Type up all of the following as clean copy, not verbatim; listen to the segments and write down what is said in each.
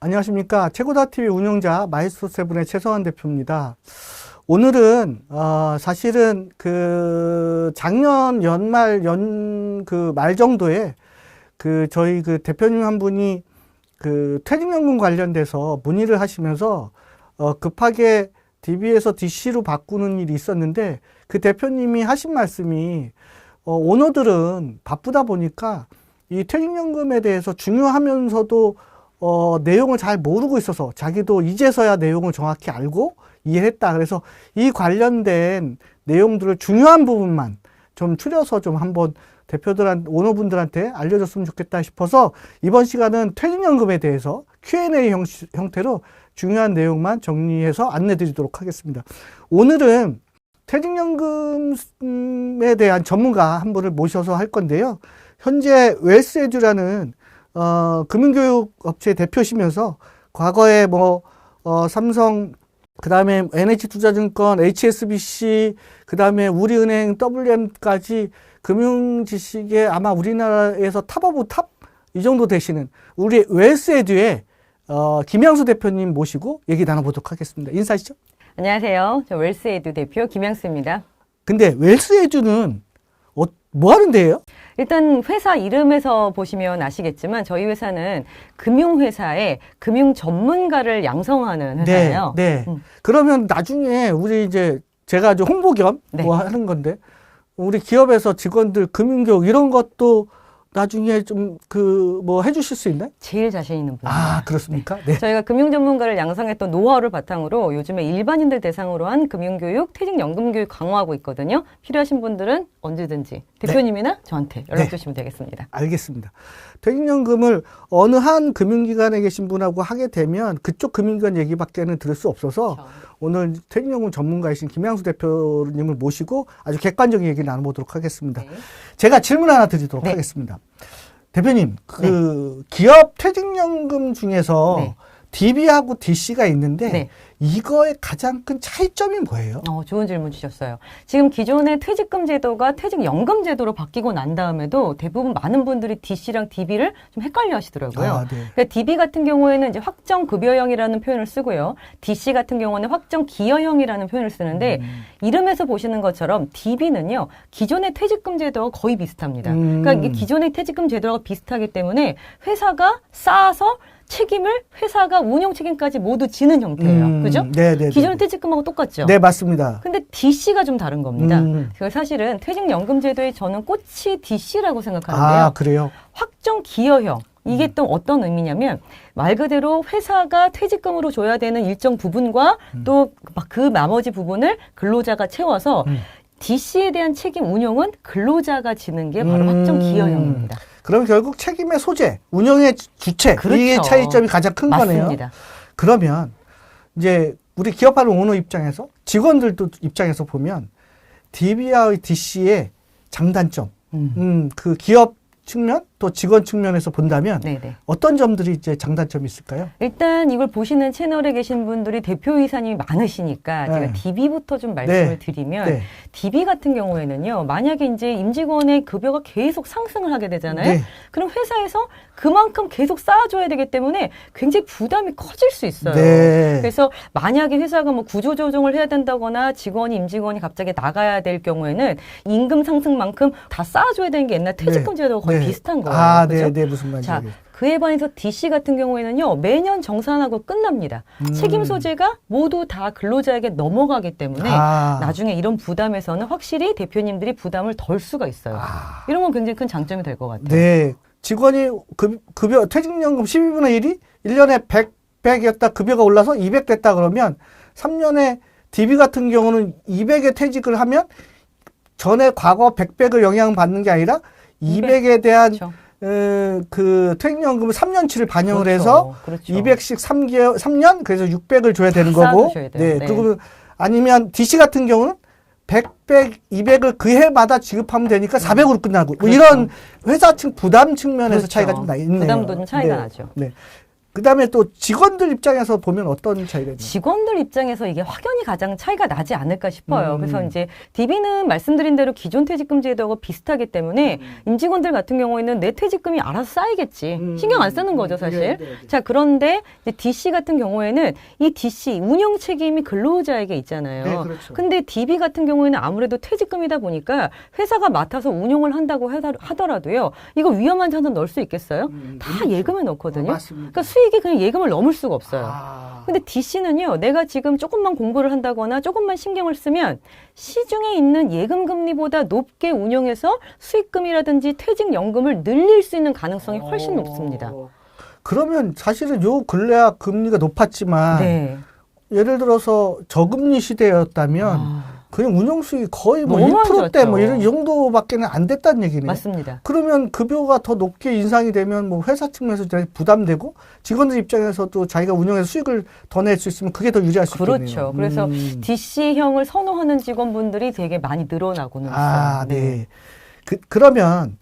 안녕하십니까. 최고다TV 운영자 마이스터세븐의 최성환 대표입니다. 오늘은, 사실은 작년 연말, 말 정도에 저희 대표님 한 분이 퇴직연금 관련돼서 문의를 하시면서, 급하게 DB에서 DC로 바꾸는 일이 있었는데, 그 대표님이 하신 말씀이, 오너들은 바쁘다 보니까 이 퇴직연금에 대해서 중요하면서도 내용을 잘 모르고 있어서 자기도 이제서야 내용을 정확히 알고 이해했다. 그래서 이 관련된 내용들을 중요한 부분만 좀 추려서 좀 한번 오너분들한테 알려줬으면 좋겠다 싶어서 이번 시간은 퇴직연금에 대해서 Q&A 형태로 중요한 내용만 정리해서 안내드리도록 하겠습니다. 오늘은 퇴직연금에 대한 전문가 한 분을 모셔서 할 건데요. 현재 웰스에듀라는 금융교육 업체 대표시면서 과거에 삼성, 그 다음에 NH투자증권, HSBC, 그 다음에 우리은행, WM까지 금융 지식에 아마 우리나라에서 탑 오브 탑? 이 정도 되시는 우리 웰스에듀의 김양수 대표님 모시고 얘기 나눠보도록 하겠습니다. 인사하시죠. 안녕하세요. 저 웰스에듀 대표 김양수입니다. 근데 웰스에듀는 뭐 하는 데예요? 일단 회사 이름에서 보시면 아시겠지만 저희 회사는 금융회사의 금융 전문가를 양성하는 회사예요. 네. 그러면 나중에 제가 홍보 겸 네. 하는 건데 우리 기업에서 직원들 금융교육 이런 것도 나중에 좀 해주실 수 있나요? 제일 자신 있는 분입니다. 아, 그렇습니까? 네. 저희가 금융 전문가를 양성했던 노하우를 바탕으로 요즘에 일반인들 대상으로 한 금융교육, 퇴직연금교육 강화하고 있거든요. 필요하신 분들은 언제든지 대표님이나 저한테 연락 주시면 되겠습니다. 알겠습니다. 퇴직연금을 어느 한 금융기관에 계신 분하고 하게 되면 그쪽 금융기관 얘기밖에는 들을 수 없어서 오늘 퇴직연금 전문가이신 김양수 대표님을 모시고 아주 객관적인 얘기 나눠보도록 하겠습니다. 네. 제가 질문 하나 드리도록 하겠습니다. 대표님, 기업 퇴직연금 중에서 DB하고 DC가 있는데 이거의 가장 큰 차이점이 뭐예요? 좋은 질문 주셨어요. 지금 기존의 퇴직금 제도가 퇴직연금 제도로 바뀌고 난 다음에도 대부분 많은 분들이 DC랑 DB를 좀 헷갈려 하시더라고요. 그러니까 DB 같은 경우에는 이제 확정급여형이라는 표현을 쓰고요. DC 같은 경우는 확정기여형이라는 표현을 쓰는데 이름에서 보시는 것처럼 DB는요, 기존의 퇴직금 제도와 거의 비슷합니다. 그러니까 이게 기존의 퇴직금 제도와 비슷하기 때문에 회사가 쌓아서 책임을 회사가 운영 책임까지 모두 지는 형태예요. 그죠? 기존의 퇴직금하고 똑같죠? 네, 맞습니다. 근데 DC가 좀 다른 겁니다. 그래서 사실은 퇴직연금 제도의 저는 꽃이 DC라고 생각하는데요. 아, 그래요? 확정 기여형. 이게 또 어떤 의미냐면 말 그대로 회사가 퇴직금으로 줘야 되는 일정 부분과 또 그 나머지 부분을 근로자가 채워서 DC에 대한 책임 운용은 근로자가 지는 게 바로 확정 기여형입니다. 그럼 결국 책임의 소재, 운영의 주체, 이게 차이점이 가장 큰 거네요. 맞습니다. 그러면 이제 우리 기업하는 오너 입장에서 직원들도 입장에서 보면 DB와 DC의 장단점, 그 기업 측면 또 직원 측면에서 본다면 어떤 점들이 이제 장단점이 있을까요? 일단 이걸 보시는 채널에 계신 분들이 대표이사님이 많으시니까 제가 DB부터 좀 말씀을 드리면 DB 같은 경우에는요, 만약에 이제 임직원의 급여가 계속 상승을 하게 되잖아요. 그럼 회사에서 그만큼 계속 쌓아줘야 되기 때문에 굉장히 부담이 커질 수 있어요. 그래서 만약에 회사가 구조조정을 해야 된다거나 임직원이 갑자기 나가야 될 경우에는 임금 상승만큼 다 쌓아줘야 되는 게 옛날 퇴직금 제도가 거의 비슷한 거예요. 무슨 말인지. 자, 그에 반해서 DC 같은 경우에는요, 매년 정산하고 끝납니다. 책임 소재가 모두 다 근로자에게 넘어가기 때문에 나중에 이런 부담에서는 확실히 대표님들이 부담을 덜 수가 있어요. 이런 건 굉장히 큰 장점이 될 것 같아요. 네. 직원이 급여, 퇴직연금 12분의 1이 1년에 100이었다 급여가 올라서 200 됐다 그러면 3년에 DB 같은 경우는 200에 퇴직을 하면 전에 과거 100을 영향받는 게 아니라 200에 대한 그 퇴직연금을 3년치를 반영을 해서 200씩 3년 그래서 600을 줘야 되는 거고. 그리고 아니면 DC 같은 경우는 100, 200을 그 해마다 지급하면 되니까 400으로 끝나고. 이런 회사 측 부담 측면에서 차이가 좀 있네요. 부담도 좀 차이가 나죠. 그다음에 또 직원들 입장에서 보면 어떤 차이가 있나요? 직원들 입장에서 이게 확연히 가장 차이가 나지 않을까 싶어요. 그래서 이제 DB는 말씀드린 대로 기존 퇴직금 제도하고 비슷하기 때문에 임직원들 같은 경우에는 내 퇴직금이 알아서 쌓이겠지. 신경 안 쓰는 거죠, 사실. 자, 그런데 이제 DC 같은 경우에는 이 DC 운영 책임이 근로자에게 있잖아요. 네, 그렇죠. 근데 DB 같은 경우에는 아무래도 퇴직금이다 보니까 회사가 맡아서 운용을 한다고 하더라도요. 이거 위험한 자산 넣을 수 있겠어요? 다 예금에 넣거든요. 맞습니다. 그러니까 수익이 그냥 예금을 넘을 수가 없어요. 아. 근데 DC는요, 내가 지금 조금만 공부를 한다거나 조금만 신경을 쓰면 시중에 있는 예금 금리보다 높게 운영해서 수익금이라든지 퇴직연금을 늘릴 수 있는 가능성이 훨씬 높습니다. 그러면 사실은 요 근래야 금리가 높았지만 네. 예를 들어서 저금리 시대였다면 그냥 운용 수익이 거의 뭐 너무 안 1%대 뭐 좋았죠. 이 정도밖에는 안 됐다는 얘기네요. 맞습니다. 그러면 급여가 더 높게 인상이 되면 뭐 회사 측면에서 부담되고 직원들 입장에서도 자기가 운영해서 수익을 더 낼 수 있으면 그게 더 유리할 수 있겠네요. 그렇죠. 그래서 DC형을 선호하는 직원분들이 되게 많이 늘어나고는 있어요. 아, 네. 그러면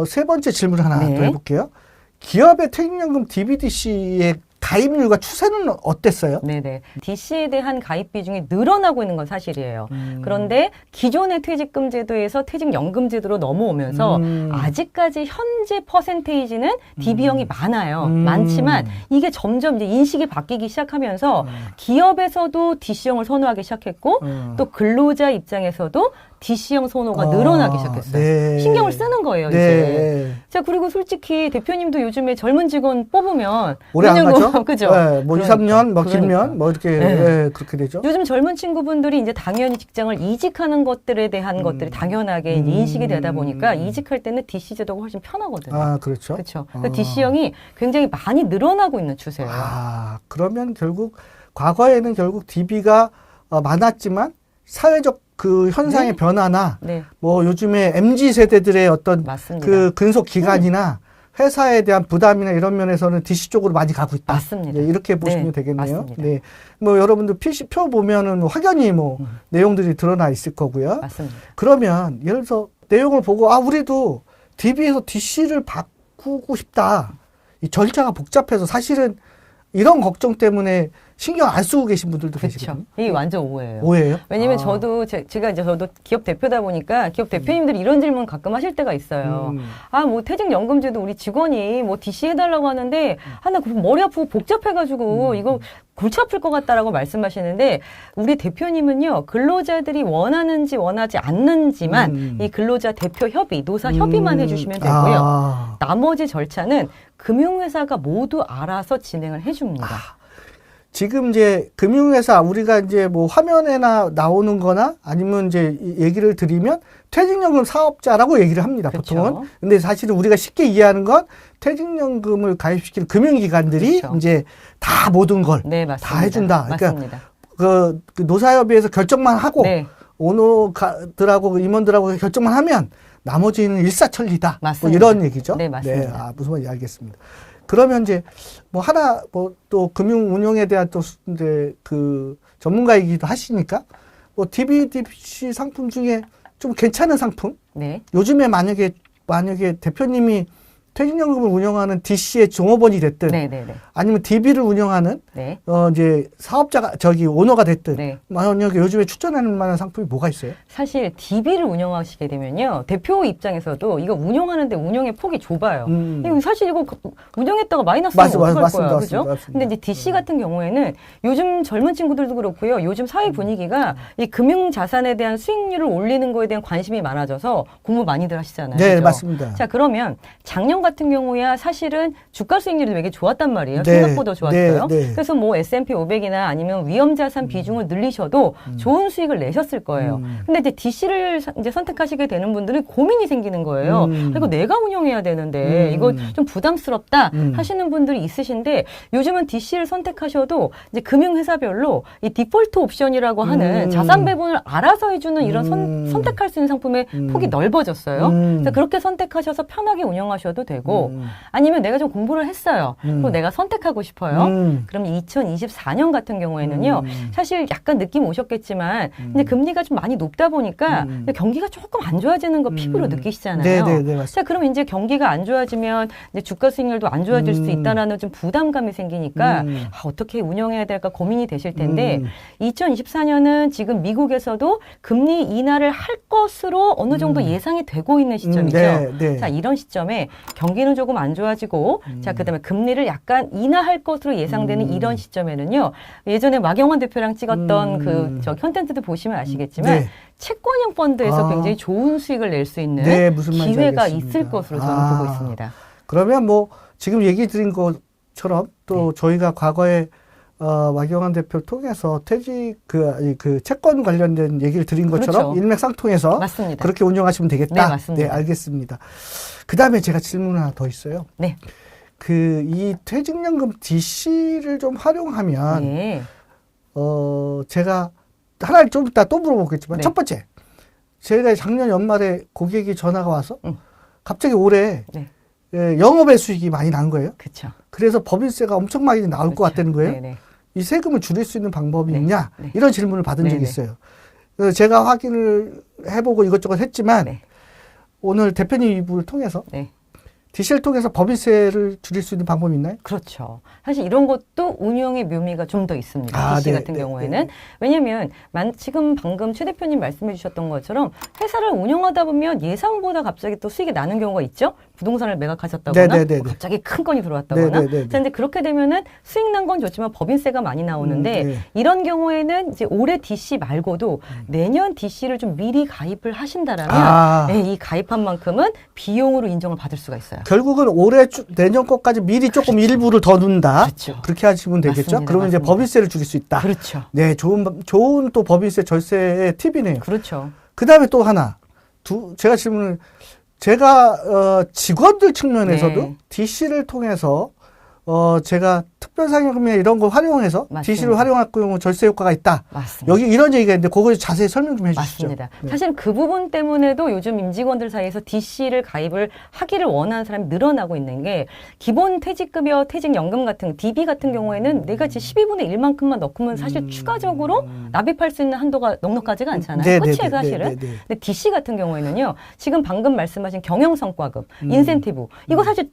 세 번째 질문 하나 네. 더 해볼게요. 기업의 퇴직연금 DBDC의 가입률과 추세는 어땠어요? 네네. DC에 대한 가입 비중이 늘어나고 있는 건 사실이에요. 그런데 기존의 퇴직금 제도에서 퇴직연금 제도로 넘어오면서 아직까지 현재 퍼센테이지는 DB형이 많아요. 많지만 이게 점점 이제 인식이 바뀌기 시작하면서 기업에서도 DC형을 선호하기 시작했고 또 근로자 입장에서도 DC형 선호가 늘어나기 시작했어요. 네. 신경을 쓰는 거예요, 네. 이제. 자, 그리고 솔직히 대표님도 요즘에 젊은 직원 뽑으면 오래 안 가죠? 그죠? 네, 뭐 2, 3년, 뭐 길면 뭐 이렇게 네. 네, 그렇게 되죠. 요즘 젊은 친구분들이 이제 당연히 직장을 이직하는 것들에 대한 것들이 당연하게 이제 인식이 되다 보니까 이직할 때는 DC 제도가 훨씬 편하거든요. 아, 그렇죠. 그렇죠. 그러니까 DC형이 굉장히 많이 늘어나고 있는 추세예요. 아, 그러면 결국 과거에는 결국 DB가 많았지만 사회적 그 현상의 네. 변화나 네, 뭐 요즘에 MZ 세대들의 어떤 맞습니다. 그 근속 기간이나 회사에 대한 부담이나 이런 면에서는 DC 쪽으로 많이 가고 있다. 맞습니다. 네, 이렇게 보시면 네, 되겠네요. 맞습니다. 네. 뭐 여러분들 PC표 보면은 확연히 뭐 내용들이 드러나 있을 거고요. 맞습니다. 그러면 예를 들어서 내용을 보고 아, 우리도 DB에서 DC를 바꾸고 싶다. 이 절차가 복잡해서 사실은 이런 걱정 때문에 신경 안 쓰고 계신 분들도 그렇죠. 계시거든요. 이게 완전 오해예요. 오해예요? 왜냐면 아. 저도 제가 이제 저도 기업 대표다 보니까 기업 대표님들이 이런 질문 가끔 하실 때가 있어요. 아, 뭐 퇴직연금제도 우리 직원이 뭐 DC 해달라고 하는데 나 머리 아프고 복잡해가지고 이거 골치 아플 것 같다라고 말씀하시는데 우리 대표님은요 근로자들이 원하는지 원하지 않는지만 이 근로자 대표 협의, 노사 협의만 해주시면 되고요. 아. 나머지 절차는 금융회사가 모두 알아서 진행을 해줍니다. 지금 이제 금융회사 우리가 이제 뭐 화면에나 나오는 거나 아니면 이제 얘기를 드리면 퇴직연금 사업자라고 얘기를 합니다. 그렇죠. 보통은. 근데 사실은 우리가 쉽게 이해하는 건 퇴직연금을 가입시키는 금융기관들이 그렇죠. 이제 다 모든 걸 다 네, 맞습니다. 해준다. 그러니까 맞습니다. 그 노사협의회에서 결정만 하고 네. 오너들하고 임원들하고 결정만 하면 나머지는 일사천리다. 뭐 맞습니다. 이런 얘기죠. 네, 맞습니다. 아, 무슨 말인지 알겠습니다. 그러면 이제 뭐 하나 뭐 또 금융 운용에 대한 또 이제 그 전문가이기도 하시니까 뭐 DBDC 상품 중에 좀 괜찮은 상품? 네. 요즘에 만약에 대표님이 퇴직연금을 운영하는 DC의 종업원이 됐든 네네네. 아니면 DB를 운영하는 네. 이제 사업자가 오너가 됐든 네. 만약에 요즘에 추천하는 만한 상품이 뭐가 있어요? 사실 DB를 운영하시게 되면요. 대표 입장에서도 이거 운영하는데 운영의 폭이 좁아요. 이거 사실 이거 운영했다가 마이너스 나면 어떡할 맞습니다. 거야. 그죠? 맞습니다. 근데 이제 DC 같은 경우에는 요즘 젊은 친구들도 그렇고요. 요즘 사회 분위기가 이 금융 자산에 대한 수익률을 올리는 거에 대한 관심이 많아져서 공부 많이들 하시잖아요. 네, 그죠? 맞습니다. 자, 그러면 작년 같은 경우야 사실은 주가 수익률이 되게 좋았단 말이에요. 네, 생각보다 좋았어요. 네, 네. 그래서 뭐 S&P 500이나 아니면 위험자산 비중을 늘리셔도 좋은 수익을 내셨을 거예요. 근데 이제 DC를 이제 선택하시게 되는 분들은 고민이 생기는 거예요. 이거 내가 운영해야 되는데 이거 좀 부담스럽다 하시는 분들이 있으신데 요즘은 DC를 선택하셔도 이제 금융회사별로 이 디폴트 옵션이라고 하는 자산 배분을 알아서 해주는 이런 선택할 수 있는 상품의 폭이 넓어졌어요. 그래서 그렇게 선택하셔서 편하게 운영하셔도 되고 되고 아니면 내가 좀 공부를 했어요. 그리고 내가 선택하고 싶어요. 그럼 2024년 같은 경우에는요. 사실 약간 느낌 오셨겠지만 이제 금리가 좀 많이 높다 보니까 경기가 조금 안 좋아지는 거 피부로 느끼시잖아요. 네네네, 자, 그럼 이제 경기가 안 좋아지면 이제 주가 수익률도 안 좋아질 수 있다라는 좀 부담감이 생기니까 어떻게 운영해야 될까 고민이 되실 텐데 2024년은 지금 미국에서도 금리 인하를 할 것으로 어느 정도 예상이 되고 있는 시점이죠. 네. 자, 이런 시점에 경기는 조금 안 좋아지고 자, 그다음에 금리를 약간 인하할 것으로 예상되는 이런 시점에는요. 예전에 마경원 대표랑 찍었던 그 저 컨텐츠도 보시면 아시겠지만 네. 채권형 펀드에서 굉장히 좋은 수익을 낼 수 있는 네, 무슨 말인지 기회가 알겠습니다. 있을 것으로 저는 보고 있습니다. 그러면 뭐 지금 얘기 드린 것처럼 또 저희가 과거에 마경환 대표를 통해서 퇴직 그 채권 관련된 얘기를 드린 것처럼 그렇죠. 일맥상통해서 맞습니다. 그렇게 운영하시면 되겠다. 네, 맞습니다. 네, 알겠습니다. 그다음에 제가 질문 하나 더 있어요. 네. 이 퇴직연금 DC를 좀 활용하면 네. 제가 하나를 좀 이따 또 물어보겠지만 네. 첫 번째 제가 작년 연말에 고객이 전화가 와서 갑자기 올해 네. 영업의 수익이 많이 난 거예요. 그렇죠. 그래서 법인세가 엄청 많이 나올 것 같다는 거예요. 네네. 이 세금을 줄일 수 있는 방법이 네. 있냐? 네. 이런 질문을 받은 적이 네네. 있어요. 그래서 제가 확인을 해보고 이것저것 했지만 네. 오늘 대표님 이부를 통해서 네. DC를 통해서 법인세를 줄일 수 있는 방법이 있나요? 그렇죠. 사실 이런 것도 운영의 묘미가 좀 더 있습니다. DC 네, 같은 네, 경우에는. 네. 왜냐하면 지금 방금 최 대표님 말씀해 주셨던 것처럼 회사를 운영하다 보면 예상보다 갑자기 또 수익이 나는 경우가 있죠. 부동산을 매각하셨다거나 네, 네, 네, 네. 갑자기 큰 건이 들어왔다거나. 네, 네, 네, 네. 그런데 그렇게 되면은 수익 난 건 좋지만 법인세가 많이 나오는데 네. 이런 경우에는 이제 올해 DC 말고도 내년 DC를 좀 미리 가입을 하신다라면 네, 이 가입한 만큼은 비용으로 인정을 받을 수가 있어요. 결국은 올해 내년 것까지 미리 조금 일부를 더 넣는다. 그렇죠. 그렇게 하시면 되겠죠. 맞습니다. 그러면 이제 맞습니다. 법인세를 줄일 수 있다. 그렇죠. 네, 좋은 또 법인세 절세의 팁이네요. 그렇죠. 그 다음에 또 하나. 제가 직원들 측면에서도 네. DC를 통해서 제가 특별상여금이나 이런 걸 활용해서 맞습니다. DC를 활용할 경우 절세 효과가 있다. 맞습니다. 여기 이런 얘기가 있는데 그거 자세히 설명 좀 해주시죠. 맞습니다. 네. 사실 그 부분 때문에도 요즘 임직원들 사이에서 DC를 가입을 하기를 원하는 사람이 늘어나고 있는 게 기본 퇴직급여, 퇴직연금 같은 DB 같은 경우에는 내가 이제 12분의 1만큼만 넣으면 사실 추가적으로 납입할 수 있는 한도가 넉넉하지가 않잖아요. 네, 끝이에요, 네, 사실은. 네, 네, 네. 근데 DC 같은 경우에는요. 지금 방금 말씀하신 경영성과금, 인센티브 이거 사실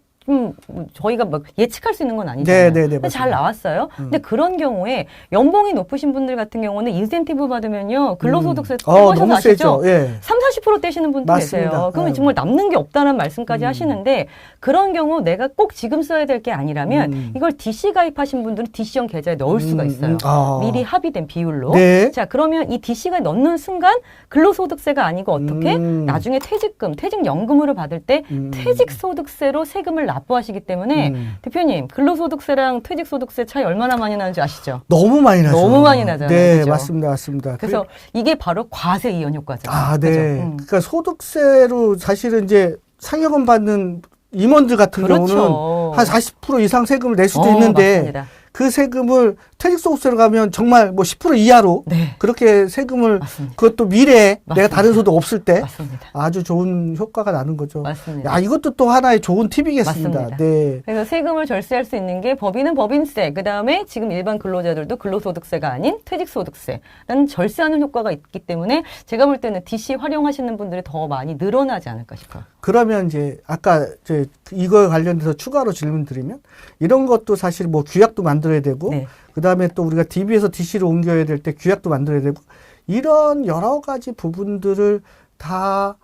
저희가 막 예측할 수 있는 건 아니잖아요. 네, 네, 네, 근데 잘 맞습니다. 나왔어요. 근데 그런 경우에 연봉이 높으신 분들 같은 경우는 인센티브 받으면요. 근로소득세 떼보셔서 너무 아시죠? 세죠. 예. 30-40% 떼시는 분들 맞습니다. 계세요. 그러면 네. 정말 남는 게 없다는 말씀까지 하시는데 그런 경우 내가 꼭 지금 써야 될 게 아니라면 이걸 DC 가입하신 분들은 DC형 계좌에 넣을 수가 있어요. 미리 합의된 비율로. 네. 자, 그러면 이 DC가 넣는 순간 근로소득세가 아니고 어떻게 나중에 퇴직금, 퇴직연금으로 받을 때 퇴직소득세로 세금을 납부하시기 때문에 대표님 근로소득세랑 퇴직소득세 차이 얼마나 많이 나는지 아시죠? 너무 많이 나죠. 너무 많이 나잖아요. 네, 그죠? 맞습니다. 맞습니다. 그래서 이게 바로 과세 이연 효과죠. 아, 네. 그죠? 그러니까 소득세로 사실은 이제 상여금 받는 임원들 같은 그렇죠. 경우는 한 40% 이상 세금을 낼 수도 있는데 맞습니다. 그 세금을 퇴직소득세로 가면 정말 뭐 10% 이하로 네. 그렇게 세금을 맞습니다. 그것도 미래에 내가 맞습니다. 다른 소득 없을 때 맞습니다. 아주 좋은 효과가 나는 거죠. 맞습니다. 야, 이것도 또 하나의 좋은 팁이겠습니다. 맞습니다. 네. 그래서 세금을 절세할 수 있는 게 법인은 법인세, 그 다음에 지금 일반 근로자들도 근로소득세가 아닌 퇴직소득세라는 절세하는 효과가 있기 때문에 제가 볼 때는 DC 활용하시는 분들이 더 많이 늘어나지 않을까 싶어요. 그러면 이제 아까 이제 이거에 관련돼서 추가로 질문 드리면 이런 것도 사실 뭐 규약도 만들어야 되고 네. 그다음에 또 우리가 DB에서 DC로 옮겨야 될 때 규약도 만들어야 되고 이런 여러 가지 부분들을 다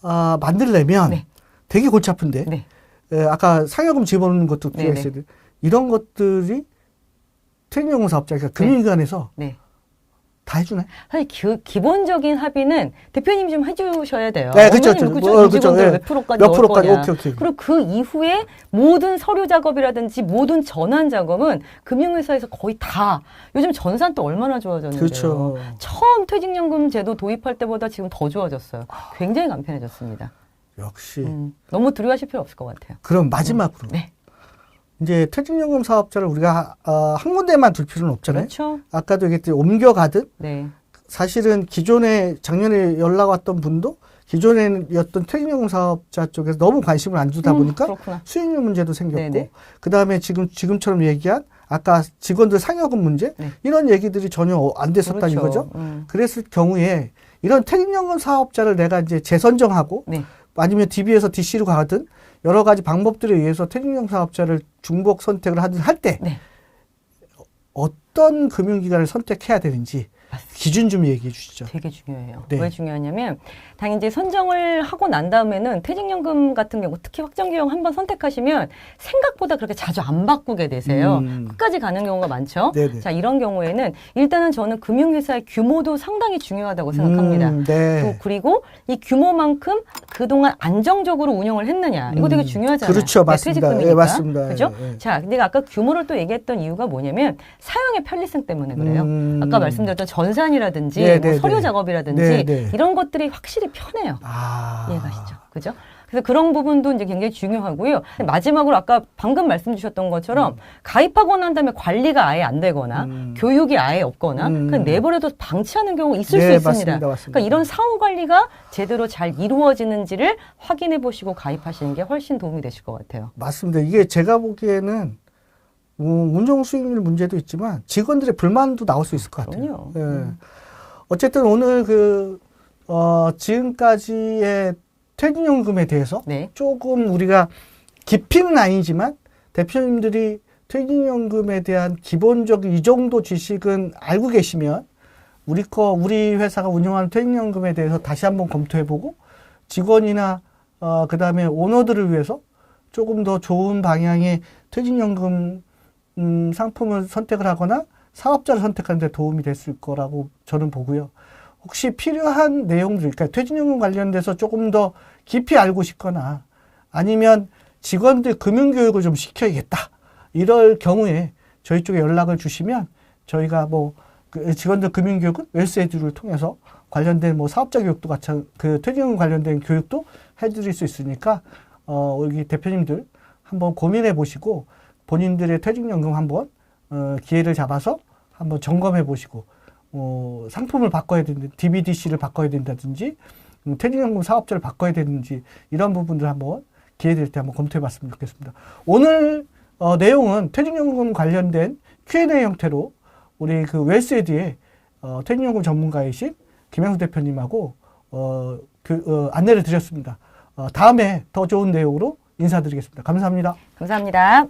만들려면 네. 되게 골치 아픈데 네. 아까 상여금 집어넣는 것도 네네. 있어야 돼. 이런 것들이 퇴직연금 사업자 그러니까 금융기관에서 네. 다 해주나요? 사실 기본적인 합의는 대표님이 좀 해주셔야 돼요. 네, 그쵸, 어머님, 그쵸. 그쵸? 임직원들 예. 몇 프로까지 몇 넣을 프로까지, 거냐. 오케이. 그리고 그 이후에 모든 서류 작업이라든지 모든 전환 작업은 금융회사에서 거의 다 요즘 전산 또 얼마나 좋아졌는데요. 그렇죠. 처음 퇴직연금 제도 도입할 때보다 지금 더 좋아졌어요. 굉장히 간편해졌습니다. 역시. 너무 두려워하실 필요 없을 것 같아요. 그럼 마지막으로 네. 이제 퇴직연금 사업자를 우리가 한 군데만 둘 필요는 없잖아요. 그렇죠. 아까도 얘기했듯이 옮겨가듯 네. 사실은 기존에 작년에 연락 왔던 분도 기존에였던 퇴직연금 사업자 쪽에서 너무 관심을 안 주다 보니까 그렇구나. 수익률 문제도 생겼고, 네네. 그다음에 지금처럼 얘기한 아까 직원들 상여금 문제 네. 이런 얘기들이 전혀 안 됐었다는 그렇죠. 거죠. 그랬을 경우에 이런 퇴직연금 사업자를 내가 이제 재선정하고 네. 아니면 DB에서 DC로 가든 여러 가지 방법들에 의해서 퇴직연금 사업자를 중복 선택을 하든 할 때 네. 어떤 금융기관을 선택해야 되는지 맞습니다. 기준 좀 얘기해 주시죠. 되게 중요해요. 네. 왜 중요하냐면 당연히 이제 선정을 하고 난 다음에는 퇴직연금 같은 경우 특히 확정기형 한번 선택하시면 생각보다 그렇게 자주 안 바꾸게 되세요. 끝까지 가는 경우가 많죠. 네네. 자, 이런 경우에는 일단은 저는 금융회사의 규모도 상당히 중요하다고 생각합니다. 네. 또 그리고 이 규모만큼 그동안 안정적으로 운영을 했느냐. 이거 되게 중요하잖아요. 그렇죠. 맞습니다. 퇴직금이니까. 예, 맞습니다. 그죠? 예, 예. 자, 근데 아까 규모를 또 얘기했던 이유가 뭐냐면 사용의 편리성 때문에 그래요. 아까 말씀드렸던 전산이라든지 네, 뭐 네, 서류 네. 작업이라든지 네, 네. 이런 것들이 확실히 편해요. 아. 이해가시죠? 그죠? 그래서 그런 부분도 이제 굉장히 중요하고요. 마지막으로 아까 방금 말씀 주셨던 것처럼 가입하고 난 다음에 관리가 아예 안 되거나 교육이 아예 없거나 그냥 내버려둬 방치하는 경우가 있을 네, 수 있습니다. 맞습니다. 맞습니다. 그러니까 이런 사후 관리가 제대로 잘 이루어지는지를 확인해 보시고 가입하시는 게 훨씬 도움이 되실 것 같아요. 맞습니다. 이게 제가 보기에는 운용 수익률 문제도 있지만 직원들의 불만도 나올 수 있을 것 같아요. 그럼요. 예. 어쨌든 오늘 지금까지의 퇴직연금에 대해서 네. 조금 우리가 깊이는 아니지만 대표님들이 퇴직연금에 대한 기본적인 이 정도 지식은 알고 계시면 우리 회사가 운영하는 퇴직연금에 대해서 다시 한번 검토해보고 직원이나 그다음에 오너들을 위해서 조금 더 좋은 방향의 퇴직연금 상품을 선택을 하거나 사업자를 선택하는 데 도움이 됐을 거라고 저는 보고요. 혹시 필요한 내용들, 그러니까 퇴직연금 관련돼서 조금 더 깊이 알고 싶거나 아니면 직원들 금융교육을 좀 시켜야겠다. 이럴 경우에 저희 쪽에 연락을 주시면 저희가 그 직원들 금융교육은 웰스에듀를 통해서 관련된 사업자 교육도 같이 퇴직연금 관련된 교육도 해드릴 수 있으니까 여기 대표님들 한번 고민해 보시고 본인들의 퇴직연금 한번 기회를 잡아서 한번 점검해 보시고 상품을 바꿔야 되는데 DBDC를 바꿔야 된다든지 퇴직연금 사업자를 바꿔야 되는지 이런 부분들 한번 기회 될 때 한번 검토해 봤으면 좋겠습니다. 오늘 내용은 퇴직연금 관련된 Q&A 형태로 우리 웰스에듀의 퇴직연금 전문가이신 김영수 대표님하고 안내를 드렸습니다. 다음에 더 좋은 내용으로 인사드리겠습니다. 감사합니다. 감사합니다.